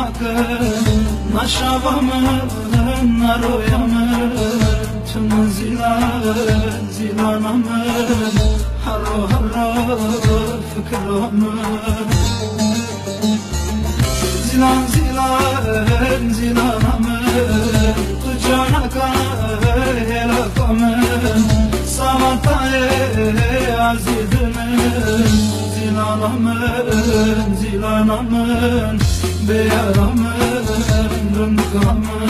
hakkın naşavamın naroyamın tüm zilanamın harro harro fikramın zilanamın tucana kahelakamın samatay azizinin zilanamın beyaramın rımkamın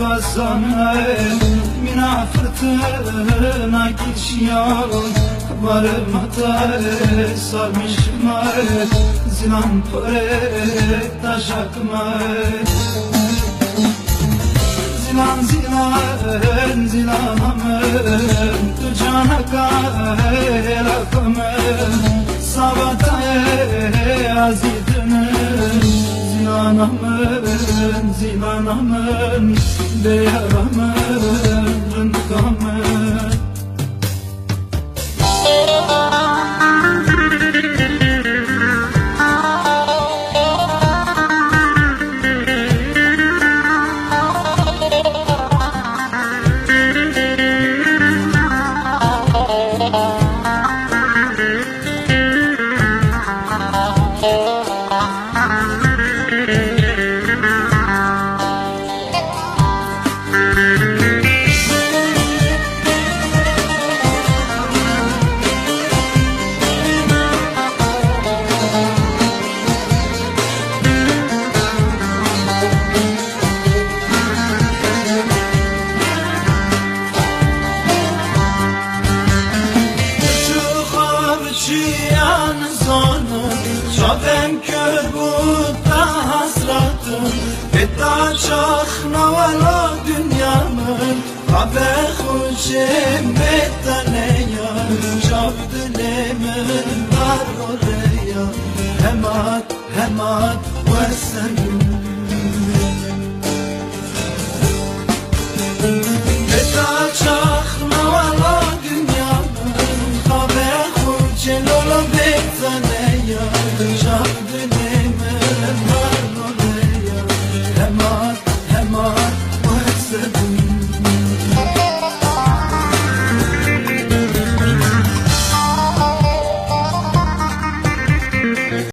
Basamına mina fırtına geçiyor varım hata sarmışma zilan pare taşakma zilanamın tucana kahelakamın sabatay azidinin zilanamın beyaramın rınkamın شادم کر بود تا حسرتم بتا شاخنا ولا دنیا من قبل خوشم بتا نیام شاب دلمن بر ریا همات و سنگ